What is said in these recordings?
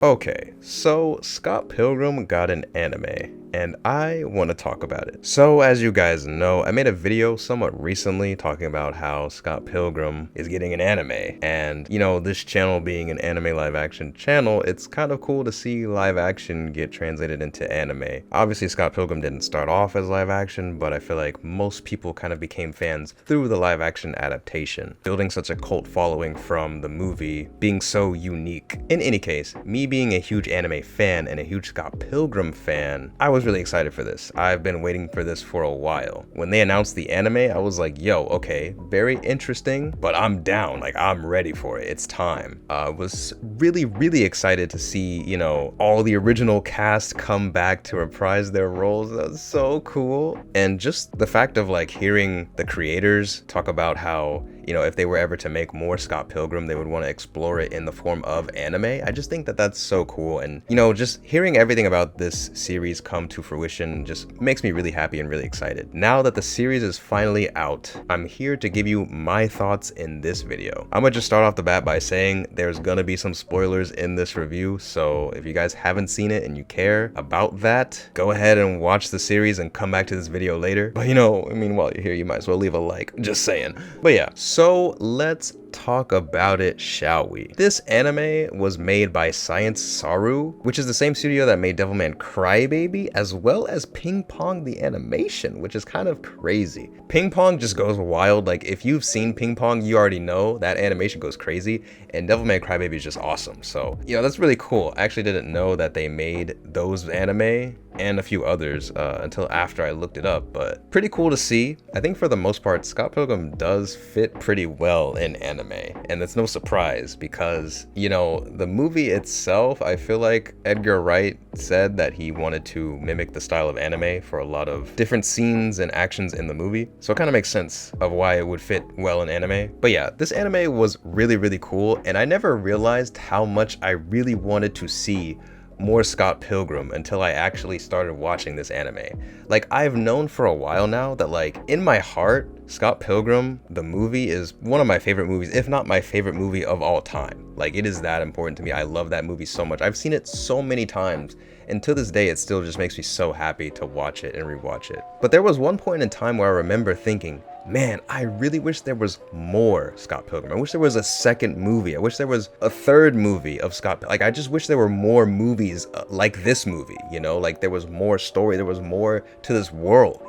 Okay, so Scott Pilgrim got an anime, and I want to talk about it. So as you guys know, I made a video somewhat recently talking about how Scott Pilgrim is getting an anime, and this channel being an anime live action channel, it's kind of cool to see live action get translated into anime. Obviously Scott Pilgrim didn't start off as live action, but I feel like most people kind of became fans through the live action adaptation, building such a cult following from the movie being so unique. In any case, me being a huge anime fan and a huge Scott Pilgrim fan, I was really excited for this. I've been waiting for this for a while. When they announced the anime, I was like, yo, okay, very interesting, but I'm down. Like, I'm ready for it. It's time. I was really excited to see, all the original cast come back to reprise their roles. That was so cool. And just the fact of like hearing the creators talk about how, if they were ever to make more Scott Pilgrim, they would want to explore it in the form of anime. I just think that that's so cool. And, just hearing everything about this series come to fruition just makes me really happy and really excited. Now that the series is finally out, I'm here to give you my thoughts in this video. I'm gonna just start off the bat by saying there's gonna be some spoilers in this review. So if you guys haven't seen it and you care about that, go ahead and watch the series and come back to this video later. But while you're here, you might as well leave a like, just saying. But yeah, so let's talk about it, shall we? This anime was made by Science Saru, which is the same studio that made Devilman Crybaby, as well as Ping Pong the animation, which is kind of crazy. Ping Pong just goes wild. Like, if you've seen Ping Pong, you already know that animation goes crazy, and Devilman Crybaby is just awesome. So, that's really cool. I actually didn't know that they made those anime and a few others until after I looked it up, but pretty cool to see. I think for the most part, Scott Pilgrim does fit pretty well in anime, and it's no surprise because, the movie itself, I feel like Edgar Wright said that he wanted to mimic the style of anime for a lot of different scenes and actions in the movie, so it kind of makes sense of why it would fit well in anime. But yeah, this anime was really cool, and I never realized how much I really wanted to see more Scott Pilgrim until I actually started watching this anime. Like, I've known for a while now that, like, in my heart, Scott Pilgrim, the movie, is one of my favorite movies, if not my favorite movie of all time. Like, it is that important to me. I love that movie so much. I've seen it so many times, and to this day, it still just makes me so happy to watch it and rewatch it. But there was one point in time where I remember thinking, man, I really wish there was more Scott Pilgrim. I wish there was a second movie. I wish there was a third movie of Scott. Like, I just wish there were more movies like this movie, like there was more story, there was more to this world,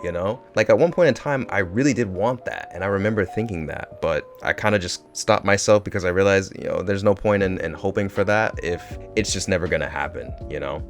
Like, at one point in time, I really did want that. And I remember thinking that, but I kind of just stopped myself because I realized, there's no point in hoping for that if it's just never gonna happen,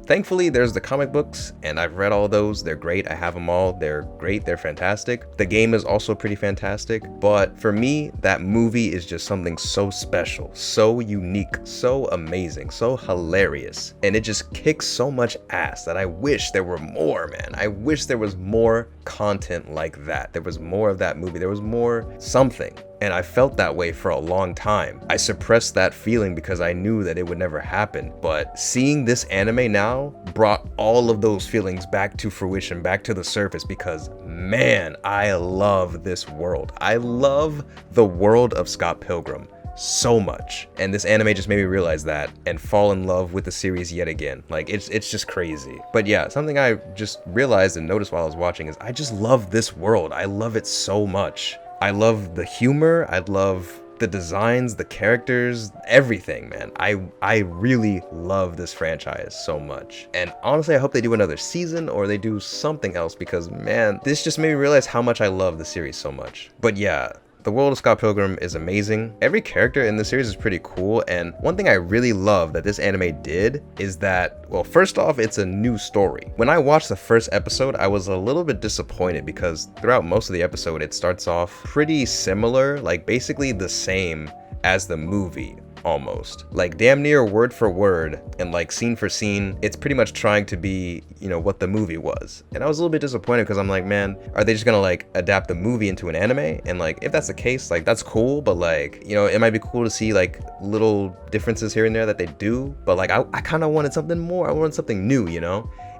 Thankfully, there's the comic books, and I've read all those. They're great. I have them all. They're great. They're fantastic. The game is also pretty fantastic, but for me, that movie is just something so special, so unique, so amazing, so hilarious, and it just kicks so much ass that I wish there were more, man. I wish there was more content like that. There was more of that movie. There was more something. And I felt that way for a long time. I suppressed that feeling because I knew that it would never happen. But seeing this anime now brought all of those feelings back to fruition, back to the surface, because man, I love this world. I love the world of Scott Pilgrim so much, and this anime just made me realize that and fall in love with the series yet again. Like, it's just crazy. But yeah, something I just realized and noticed while I was watching is I just love this world. I love it so much. I love the humor, I love the designs, the characters, everything, man. I really love this franchise so much. And honestly, I hope they do another season or they do something else because, man, this just made me realize how much I love the series so much. But yeah, the world of Scott Pilgrim is amazing. Every character in the series is pretty cool, and one thing I really love that this anime did is that, well, first off, it's a new story. When I watched the first episode, I was a little bit disappointed because throughout most of the episode, it starts off pretty similar, like basically the same as the movie. Almost like damn near word for word and like scene for scene, it's pretty much trying to be, what the movie was. And I was a little bit disappointed because I'm like, man, are they just gonna like adapt the movie into an anime? And like, if that's the case, like that's cool, but like, it might be cool to see like little differences here and there that they do, but like I kind of wanted something more. I wanted something new,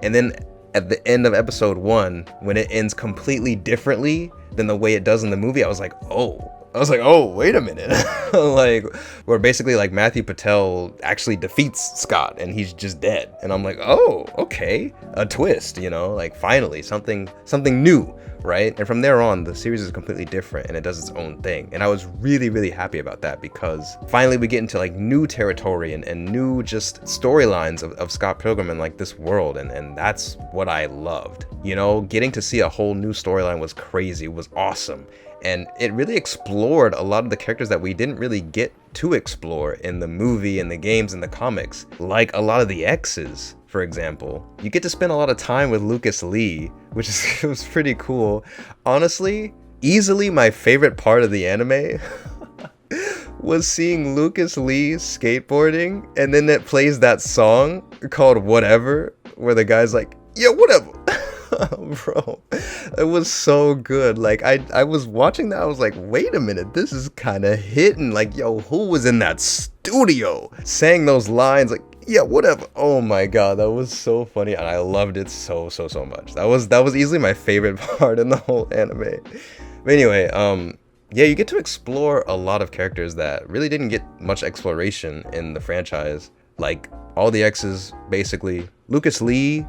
And then at the end of episode 1, when it ends completely differently than the way it does in the movie, I was like, oh, I was like, oh, wait a minute. Like, where basically like Matthew Patel actually defeats Scott and he's just dead. And I'm like, oh, okay, a twist, you know, like finally something new, right? And from there on, the series is completely different and it does its own thing. And I was really, really happy about that because finally we get into like new territory and new just storylines of Scott Pilgrim and like this world. And that's what I loved. You know, getting to see a whole new storyline was crazy, was awesome. And it really explored a lot of the characters that we didn't really get to explore in the movie and the games and the comics. Like a lot of the exes, for example. You get to spend a lot of time with Lucas Lee, which is was pretty cool. Honestly, easily my favorite part of the anime was seeing Lucas Lee skateboarding, and then it plays that song called Whatever, where the guy's like, yeah, whatever. Bro, it was so good. Like I was watching that, I was like, wait a minute, this is kind of hitting. Like, yo, who was in that studio saying those lines? Like, yeah, whatever. Oh my god, that was so funny, and I loved it so much. That was easily my favorite part in the whole anime. But anyway, yeah, you get to explore a lot of characters that really didn't get much exploration in the franchise. Like all the exes, basically. Lucas Lee,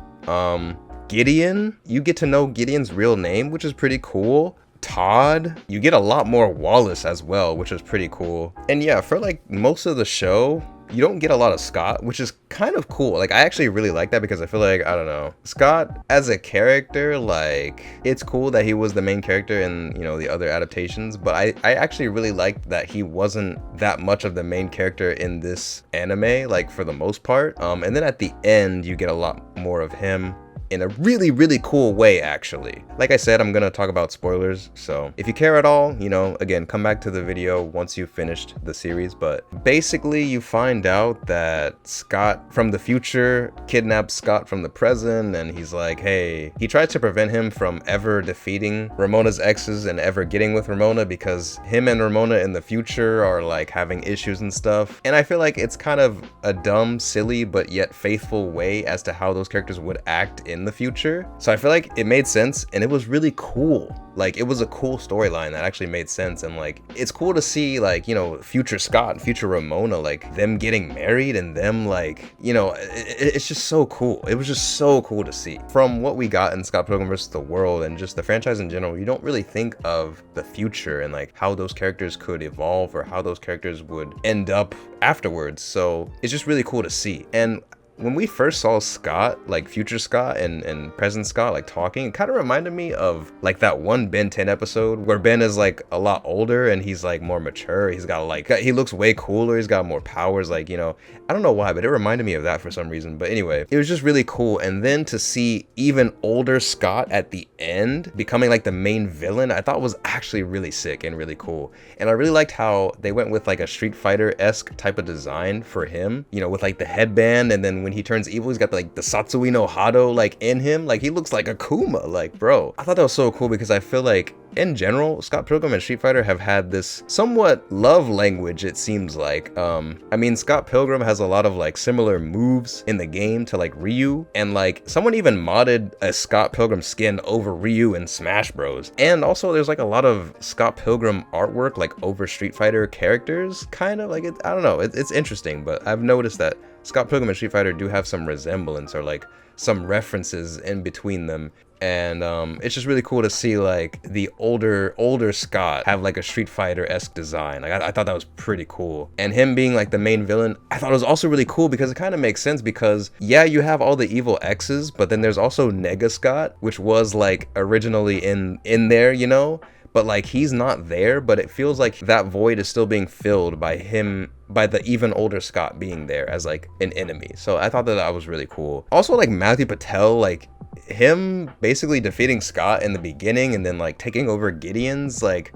Gideon, you get to know Gideon's real name, which is pretty cool. Todd, you get a lot more Wallace as well, which is pretty cool. And yeah, for like most of the show, you don't get a lot of Scott, which is kind of cool. Like I actually really like that because I feel like, I don't know, Scott as a character, like it's cool that he was the main character in, you know, the other adaptations, but I actually really liked that he wasn't that much of the main character in this anime, like for the most part. And then at the end, you get a lot more of him in a really, really cool way, actually. Like I said, I'm gonna talk about spoilers, so if you care at all, you know, again, come back to the video once you've finished the series. But basically, you find out that Scott from the future kidnaps Scott from the present, and he's like, hey, he tries to prevent him from ever defeating Ramona's exes and ever getting with Ramona because him and Ramona in the future are like having issues and stuff. And I feel like it's kind of a dumb, silly, but yet faithful way as to how those characters would act in the future. So I feel like it made sense and it was really cool. Like it was a cool storyline that actually made sense, and like it's cool to see like, you know, future Scott and future Ramona, like them getting married and them like, you know, it's just so cool. It was just so cool to see. From what we got in Scott Pilgrim vs. the World and just the franchise in general, you don't really think of the future and like how those characters could evolve or how those characters would end up afterwards. So it's just really cool to see. And when we first saw Scott, like future Scott and present Scott, like talking, it kind of reminded me of like that one Ben 10 episode where Ben is like a lot older and he's like more mature. He's got like, he looks way cooler. He's got more powers. Like, you know, I don't know why, but it reminded me of that for some reason. But anyway, it was just really cool. And then to see even older Scott at the end becoming like the main villain, I thought was actually really sick and really cool. And I really liked how they went with like a Street Fighter-esque type of design for him, you know, with like the headband, and then when he turns evil, he's got like the Satsui no Hado like in him, like he looks like Akuma. Like, bro, I thought that was so cool because I feel like in general, Scott Pilgrim and Street Fighter have had this somewhat love language, it seems like. I mean, Scott Pilgrim has a lot of like similar moves in the game to like Ryu, and like someone even modded a Scott Pilgrim skin over Ryu in Smash Bros. And also there's like a lot of Scott Pilgrim artwork like over Street Fighter characters, kind of like it. I don't know, it's interesting, but I've noticed that Scott Pilgrim and Street Fighter do have some resemblance or like some references in between them. And it's just really cool to see like the older Scott have like a Street Fighter-esque design. Like I thought that was pretty cool. And him being like the main villain, I thought it was also really cool because it kind of makes sense because yeah, you have all the evil exes, but then there's also Nega Scott, which was like originally in there, you know? But like he's not there, but it feels like that void is still being filled by him, by the even older Scott being there as like an enemy. So I thought that was really cool. Also like Matthew Patel, like him basically defeating Scott in the beginning and then like taking over Gideon's like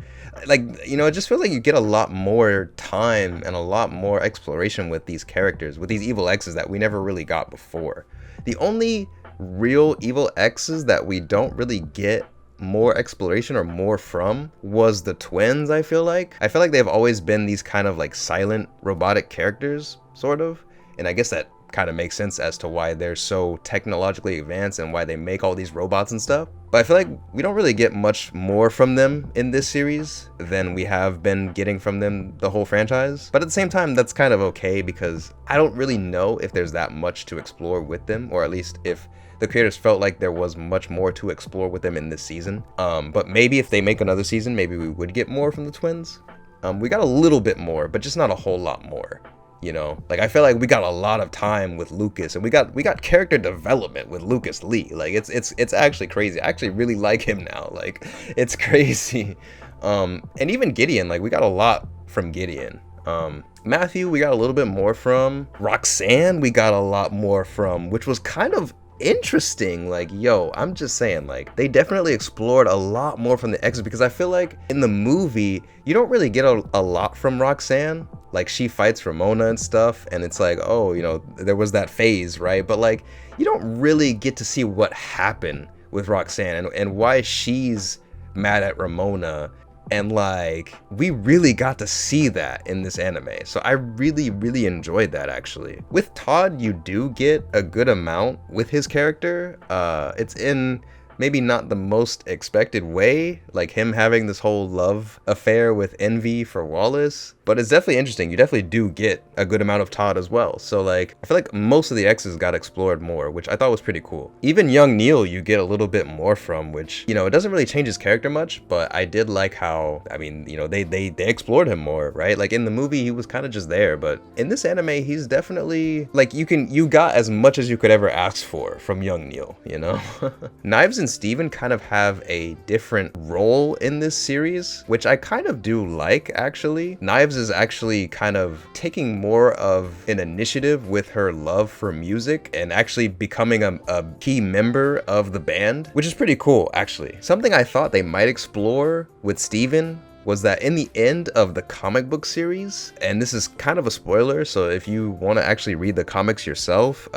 you know, it just feels like you get a lot more time and a lot more exploration with these characters, with these evil exes that we never really got before. The only real evil exes that we don't really get more exploration or more from was the twins. I feel like they've always been these kind of like silent robotic characters, sort of. And I guess that kind of makes sense as to why they're so technologically advanced and why they make all these robots and stuff. But I feel like we don't really get much more from them in this series than we have been getting from them the whole franchise. But at the same time, that's kind of okay, because I don't really know if there's that much to explore with them, or at least if the creators felt like there was much more to explore with them in this season. But maybe if they make another season, maybe we would get more from the twins. We got a little bit more, but just not a whole lot more. You know, like I feel like we got a lot of time with Lucas, and we got character development with Lucas Lee. Like it's actually crazy. I actually really like him now. Like it's crazy. And even Gideon, like we got a lot from Gideon. Matthew, we got a little bit more from. Roxanne, we got a lot more from, which was kind of interesting. Like, yo, I'm just saying, like they definitely explored a lot more from the exes, because I feel like in the movie you don't really get a lot from Roxanne. Like she fights Ramona and stuff, and it's like, oh, you know, there was that phase, right? But like you don't really get to see what happened with Roxanne and why she's mad at Ramona. And like we really got to see that in this anime, so I really enjoyed that. Actually, with Todd, you do get a good amount with his character. It's in maybe not the most expected way, like him having this whole love affair with envy for Wallace, but it's definitely interesting. You definitely do get a good amount of Todd as well. So like I feel like most of the exes got explored more, which I thought was pretty cool. Even young Neil you get a little bit more from, which, you know, it doesn't really change his character much, but I did like how, I mean, you know, they explored him more, right? Like in the movie he was kind of just there, but in this anime he's definitely like, you got as much as you could ever ask for from young Neil, you know. Knives and Steven kind of have a different role in this series, which I kind of do like. Actually, Knives is actually kind of taking more of an initiative with her love for music and actually becoming a key member of the band, which is pretty cool. Actually, something I thought they might explore with Steven was that in the end of the comic book series, and this is kind of a spoiler, so if you want to actually read the comics yourself,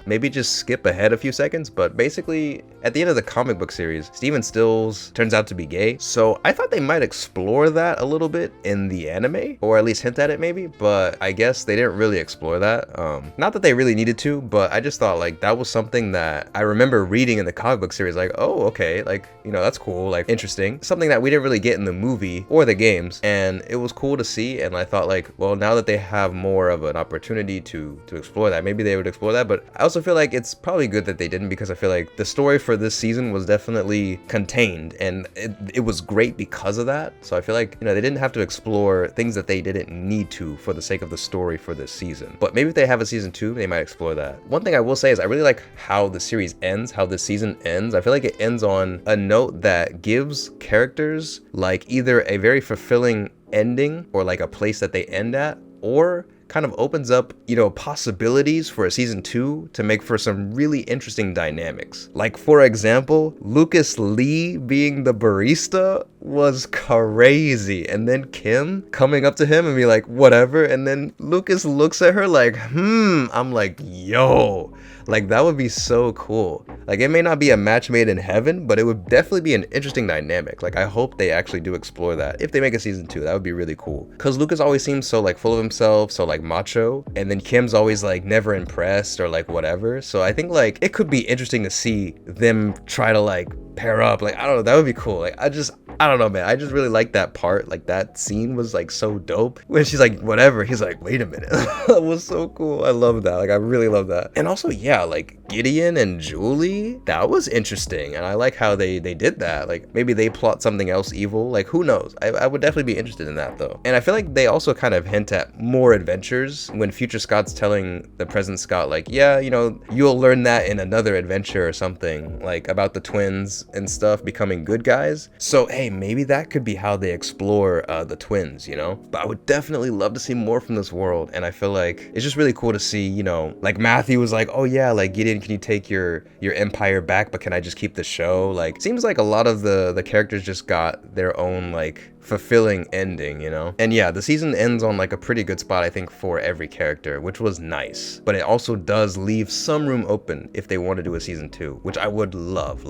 maybe just skip ahead a few seconds, but basically at the end of the comic book series, Steven Stills turns out to be gay. So I thought they might explore that a little bit in the anime, or at least hint at it maybe, but I guess they didn't really explore that. Not that they really needed to, but I just thought like that was something that I remember reading in the comic book series, like, oh, okay, like, you know, that's cool, like interesting. Something that we didn't really get in the movie or the games, and it was cool to see. And I thought like, well, now that they have more of an opportunity to explore that, maybe they would explore that. But I also feel like it's probably good that they didn't, because I feel like the story for this season was definitely contained, and it was great because of that. So I feel like, you know, they didn't have to explore things that they didn't need to for the sake of the story for this season. But maybe if they have a season 2, they might explore that. One thing I will say is I really like how the series ends, how the season ends. I feel like it ends on a note that gives characters like either a very fulfilling ending, or like a place that they end at, or kind of opens up, you know, possibilities for a season 2 to make for some really interesting dynamics. Like, for example, Lucas Lee being the barista was crazy, and then Kim coming up to him and be like, whatever, and then Lucas looks at her like, I'm like, yo, like that would be so cool. Like, it may not be a match made in heaven, but it would definitely be an interesting dynamic. Like, I hope they actually do explore that. If they make a season 2, that would be really cool, because Lucas always seems so like full of himself, so like macho, and then Kim's always like never impressed or like whatever. So I think like it could be interesting to see them try to like pair up. Like, I don't know, that would be cool. Like, I don't know, man. I just really like that part. Like, that scene was like so dope when she's like, whatever, he's like, wait a minute. That was so cool. I love that. Like, I really love that. And also, yeah, like Gideon and Julie, that was interesting, and I like how they did that. Like, maybe they plot something else evil, like, who knows. I would definitely be interested in that though. And I feel like they also kind of hint at more adventures when future Scott's telling the present Scott like, yeah, you know, you'll learn that in another adventure or something, like about the twins and stuff becoming good guys. So hey, maybe that could be how they explore the twins, you know. But I would definitely love to see more from this world, and I feel like it's just really cool to see, you know, like Matthew was like, oh yeah, like Gideon, can you take your empire back, but can I just keep the show? Like, seems like a lot of the characters just got their own like fulfilling ending, you know? And yeah, the season ends on like a pretty good spot, I think, for every character, which was nice. But it also does leave some room open if they want to do a season 2, which I would love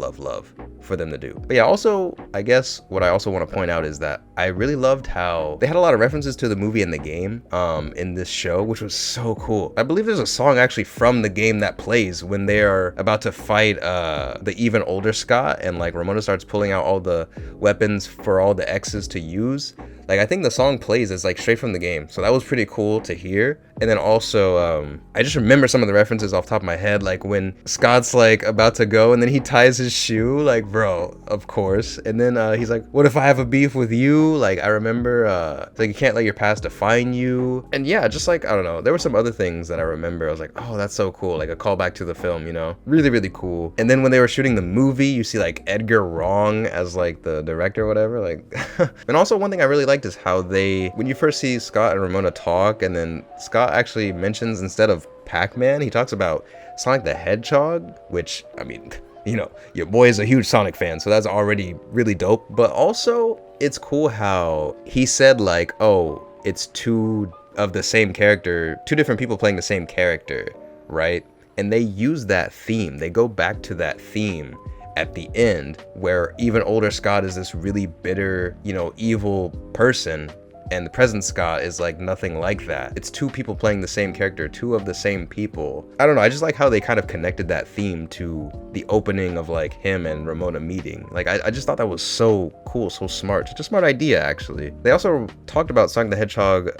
for them to do. But yeah, also, I guess what I also want to point out is that I really loved how they had a lot of references to the movie and the game in this show, which was so cool. I believe there's a song actually from the game that plays when they are about to fight the even older Scott, and like Ramona starts pulling out all the weapons for all the X's to use. Like, I think the song plays is like straight from the game, so that was pretty cool to hear. And then also, I just remember some of the references off the top of my head, like when Scott's like about to go and then he ties his shoe, like, bro, of course. And then he's like, what if I have a beef with you? Like, I remember, like, you can't let your past define you. And yeah, just like, I don't know, there were some other things that I remember. I was like, oh, that's so cool, like a callback to the film, you know? Really, really cool. And then when they were shooting the movie, you see like Edgar Wrong as like the director or whatever, like. And also one thing I really liked is how they, when you first see Scott and Ramona talk, and then Scott actually mentions, instead of Pac-Man, he talks about Sonic the Hedgehog, which, I mean, you know, your boy is a huge Sonic fan, so that's already really dope. But also, it's cool how he said like, oh, it's two of the same character, two different people playing the same character, right? And they use that theme, they go back to that theme at the end, where even older Scott is this really bitter, you know, evil person, and the present Scott is like nothing like that. It's two people playing the same character, two of the same people. I don't know, I just like how they kind of connected that theme to the opening of like him and Ramona meeting. Like, I just thought that was so cool, so smart. Just a smart idea, actually. They also talked about Sonic the Hedgehog,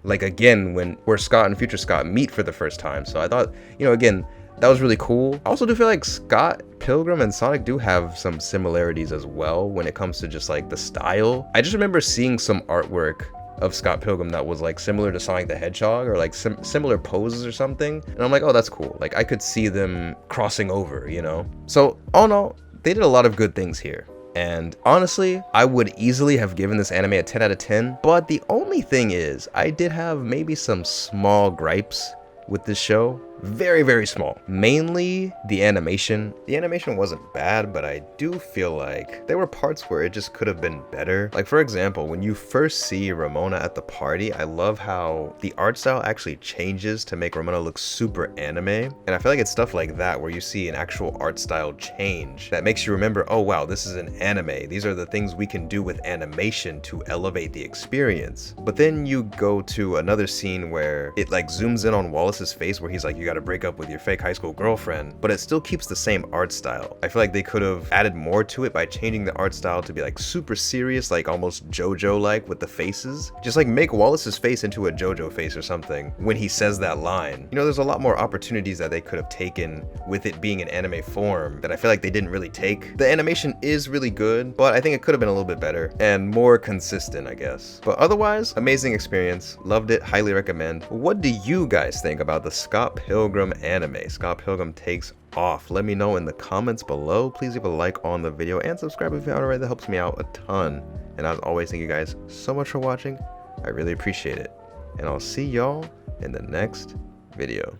like again, where Scott and future Scott meet for the first time. So I thought, you know, again, that was really cool. I also do feel like Scott Pilgrim and Sonic do have some similarities as well when it comes to just like the style. I just remember seeing some artwork of Scott Pilgrim that was like similar to Sonic the Hedgehog, or like similar poses or something. And I'm like, oh, that's cool. Like, I could see them crossing over, you know? So all in all, they did a lot of good things here. And honestly, I would easily have given this anime a 10 out of 10. But the only thing is, I did have maybe some small gripes with this show. Very, very small. Mainly the animation. The animation wasn't bad, but I do feel like there were parts where it just could have been better. Like, for example, when you first see Ramona at the party, I love how the art style actually changes to make Ramona look super anime. And I feel like it's stuff like that where you see an actual art style change that makes you remember, oh wow, this is an anime. These are the things we can do with animation to elevate the experience. But then you go to another scene where it like zooms in on Wallace's face, where he's like, you gotta break up with your fake high school girlfriend, but it still keeps the same art style. I feel like they could have added more to it by changing the art style to be like super serious, like almost JoJo-like with the faces. Just like make Wallace's face into a JoJo face or something when he says that line. You know, there's a lot more opportunities that they could have taken with it being an anime form that I feel like they didn't really take. The animation is really good, but I think it could have been a little bit better and more consistent, I guess. But otherwise, amazing experience. Loved it. Highly recommend. What do you guys think about the Scott Pilgrim anime? Scott Pilgrim Takes Off. Let me know in the comments below. Please leave a like on the video and subscribe if you haven't already. That helps me out a ton. And as always, thank you guys so much for watching. I really appreciate it. And I'll see y'all in the next video.